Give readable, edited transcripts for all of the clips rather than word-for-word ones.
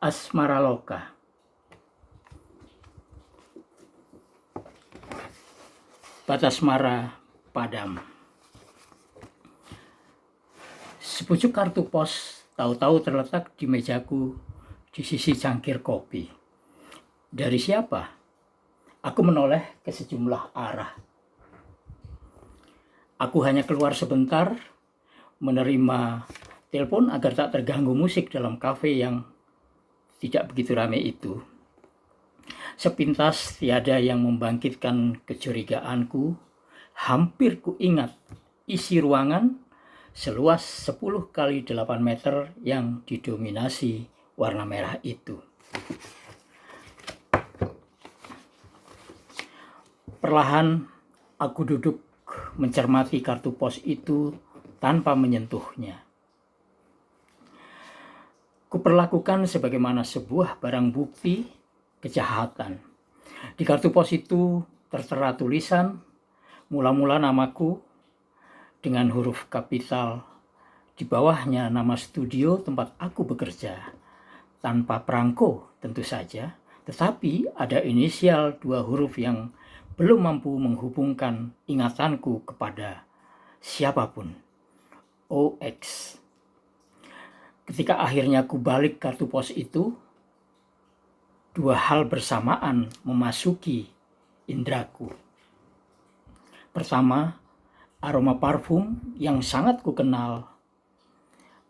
Asmara Loka. Batasmara padam. Sepucuk kartu pos tahu-tahu terletak di mejaku di sisi cangkir kopi. Dari siapa? Aku menoleh ke sejumlah arah. Aku hanya keluar sebentar, menerima telepon agar tak terganggu musik dalam kafe yang tidak begitu ramai itu. Sepintas tiada yang membangkitkan kecurigaanku. Hampir ku ingat isi ruangan seluas 10 kali 8 meter yang didominasi warna merah itu. Perlahan aku duduk mencermati kartu pos itu tanpa menyentuhnya. Kuperlakukan sebagaimana sebuah barang bukti kejahatan. Di kartu pos itu tertera tulisan mula-mula namaku dengan huruf kapital, di bawahnya nama studio tempat aku bekerja, tanpa perangko tentu saja, tetapi ada inisial 2 huruf yang belum mampu menghubungkan ingatanku kepada siapapun. OX. Ketika akhirnya aku balik kartu pos itu, 2 hal bersamaan memasuki indraku. Pertama, aroma parfum yang sangat kukenal,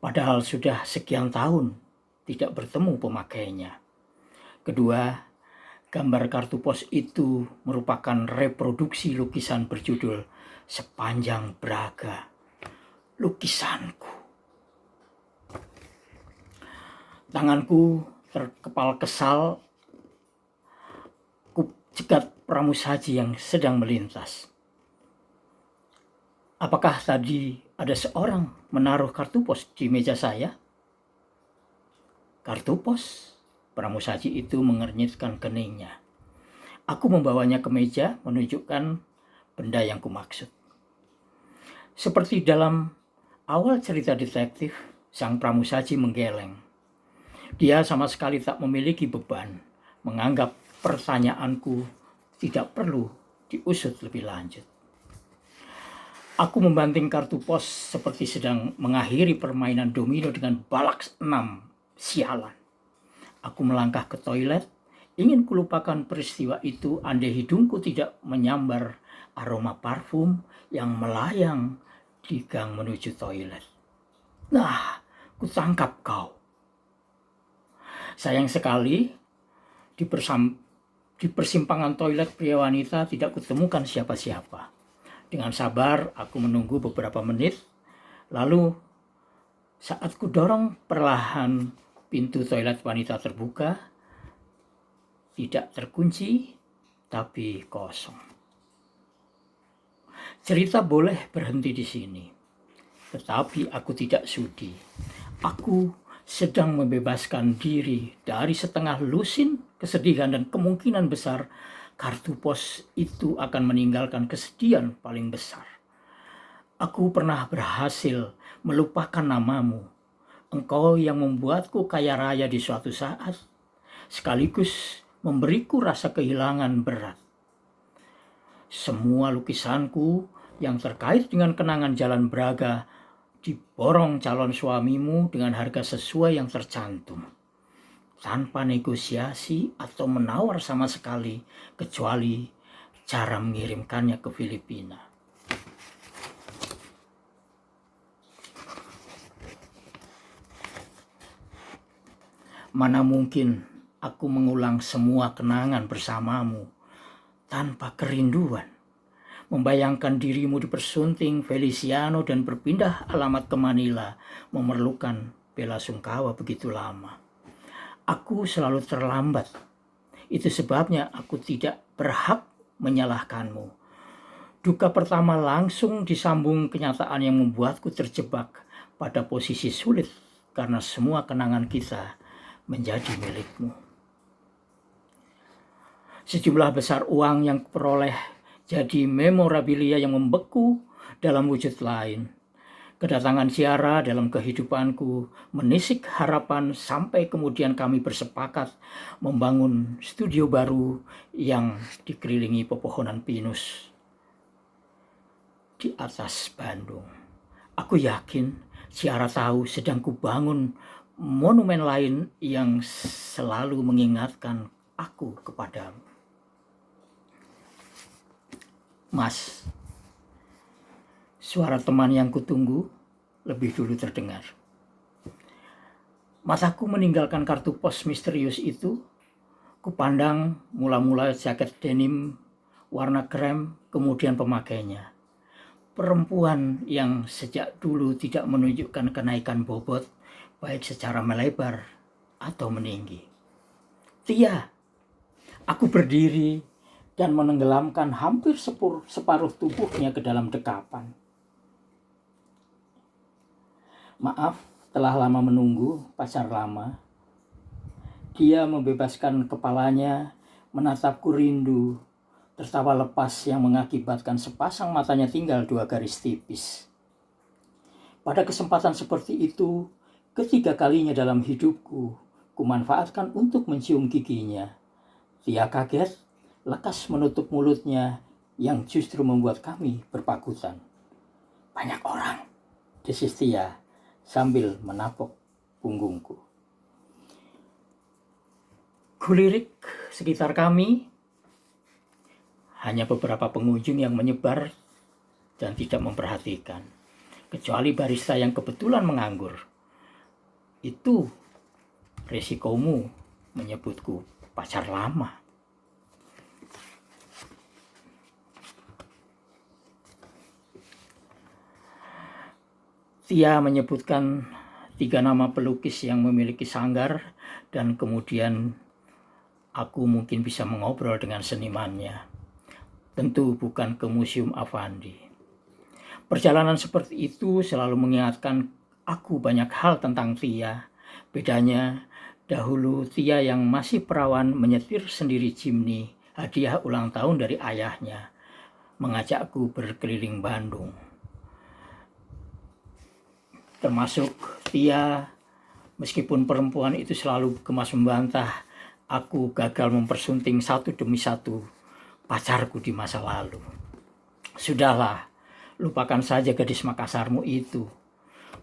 padahal sudah sekian tahun tidak bertemu pemakainya. Kedua, gambar kartu pos itu merupakan reproduksi lukisan berjudul Sepanjang Braga. Lukisanku. Tanganku terkepal kesal, ku cegat pramusaji yang sedang melintas. Apakah tadi ada seorang menaruh kartu pos di meja saya? Kartu pos? Pramusaji itu mengernyitkan keningnya. Aku membawanya ke meja menunjukkan benda yang kumaksud. Seperti dalam awal cerita detektif, sang pramusaji menggeleng. Dia sama sekali tak memiliki beban, menganggap pertanyaanku tidak perlu diusut lebih lanjut. Aku membanting kartu pos seperti sedang mengakhiri permainan domino dengan balak 6. Sialan. Aku melangkah ke toilet, ingin kulupakan peristiwa itu andai hidungku tidak menyambar aroma parfum yang melayang di gang menuju toilet. Nah, kutangkap kau. Sayang sekali, di persimpangan toilet pria wanita tidak kutemukan siapa-siapa. Dengan sabar, aku menunggu beberapa menit, lalu saat kudorong perlahan pintu toilet wanita terbuka, tidak terkunci, tapi kosong. Cerita boleh berhenti di sini, tetapi aku tidak sudi. Aku sedang membebaskan diri dari setengah lusin kesedihan dan kemungkinan besar kartu pos itu akan meninggalkan kesedihan paling besar. Aku pernah berhasil melupakan namamu. Engkau yang membuatku kaya raya di suatu saat, sekaligus memberiku rasa kehilangan berat. Semua lukisanku yang terkait dengan kenangan Jalan Braga diborong calon suamimu dengan harga sesuai yang tercantum, tanpa negosiasi atau menawar sama sekali, kecuali cara mengirimkannya ke Filipina. Mana mungkin aku mengulang semua kenangan bersamamu tanpa kerinduan. Membayangkan dirimu dipersunting Feliciano dan berpindah alamat ke Manila memerlukan bela sungkawa begitu lama. Aku selalu terlambat. Itu sebabnya aku tidak berhak menyalahkanmu. Duka pertama langsung disambung kenyataan yang membuatku terjebak pada posisi sulit karena semua kenangan kita menjadi milikmu. Sejumlah besar uang yang kuperoleh jadi memorabilia yang membeku dalam wujud lain. Kedatangan Ciara dalam kehidupanku menisik harapan sampai kemudian kami bersepakat membangun studio baru yang dikelilingi pepohonan pinus di atas Bandung. Aku yakin Ciara tahu sedang kubangun monumen lain yang selalu mengingatkan aku kepadamu. Mas, suara teman yang kutunggu lebih dulu terdengar. Mataku meninggalkan kartu pos misterius itu. Kupandang mula-mula jaket denim warna krem, kemudian pemakainya. Perempuan yang sejak dulu tidak menunjukkan kenaikan bobot, baik secara melebar atau meninggi. Tia, aku berdiri dan menenggelamkan hampir separuh tubuhnya ke dalam dekapan. Maaf, telah lama menunggu, pacar lama. Dia membebaskan kepalanya, menatapku rindu, tertawa lepas yang mengakibatkan sepasang matanya tinggal 2 garis tipis. Pada kesempatan seperti itu, ketiga kalinya dalam hidupku, kumanfaatkan untuk mencium giginya. Tia kaget, lekas menutup mulutnya yang justru membuat kami berpakutan. Banyak orang, desis Tia sambil menapok punggungku. Kulirik sekitar kami, hanya beberapa pengunjung yang menyebar dan tidak memperhatikan, kecuali barista yang kebetulan menganggur. Itu resikomu menyebutku pacar lama. Tia menyebutkan 3 nama pelukis yang memiliki sanggar dan kemudian aku mungkin bisa mengobrol dengan senimannya. Tentu bukan ke Museum Affandi. Perjalanan seperti itu selalu mengingatkan aku banyak hal tentang Tia. Bedanya, dahulu Tia yang masih perawan menyetir sendiri chimney, hadiah ulang tahun dari ayahnya, mengajakku berkeliling Bandung. Termasuk Tia, meskipun perempuan itu selalu gemas membantah, aku gagal mempersunting satu demi satu pacarku di masa lalu. Sudahlah, lupakan saja gadis Makassarmu itu.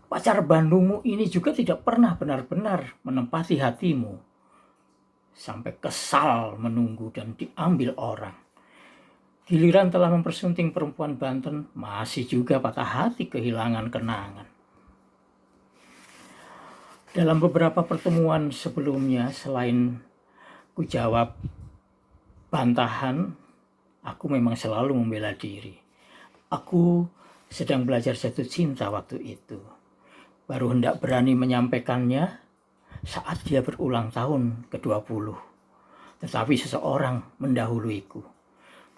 Pacar Bandungmu ini juga tidak pernah benar-benar menempati hatimu. Sampai kesal menunggu dan diambil orang. Giliran telah mempersunting perempuan Banten, masih juga patah hati kehilangan kenangan. Dalam beberapa pertemuan sebelumnya, selain ku jawab bantahan, aku memang selalu membela diri. Aku sedang belajar jatuh cinta waktu itu. Baru hendak berani menyampaikannya saat dia berulang tahun ke-20. Tetapi seseorang mendahuluiku.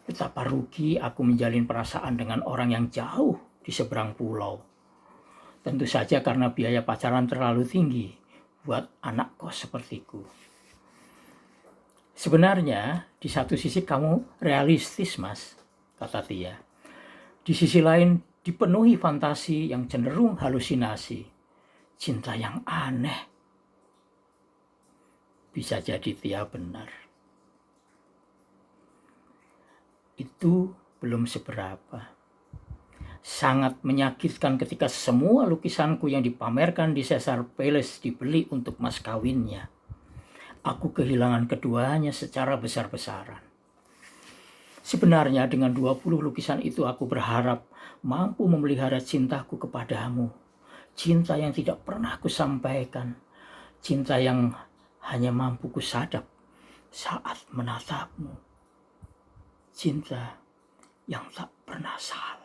Betapa rugi aku menjalin perasaan dengan orang yang jauh di seberang pulau. Tentu saja karena biaya pacaran terlalu tinggi buat anak kos sepertiku. Sebenarnya di satu sisi kamu realistis, Mas, kata Tia. Di sisi lain dipenuhi fantasi yang cenderung halusinasi. Cinta yang aneh. Bisa jadi Tia benar. Itu belum seberapa. Sangat menyakitkan ketika semua lukisanku yang dipamerkan di Caesar Palace dibeli untuk mas kawinnya. Aku kehilangan keduanya secara besar-besaran. Sebenarnya dengan 20 lukisan itu aku berharap mampu memelihara cintaku kepadamu. Cinta yang tidak pernah kusampaikan. Cinta yang hanya mampu kusadap saat menatapmu. Cinta yang tak pernah salah.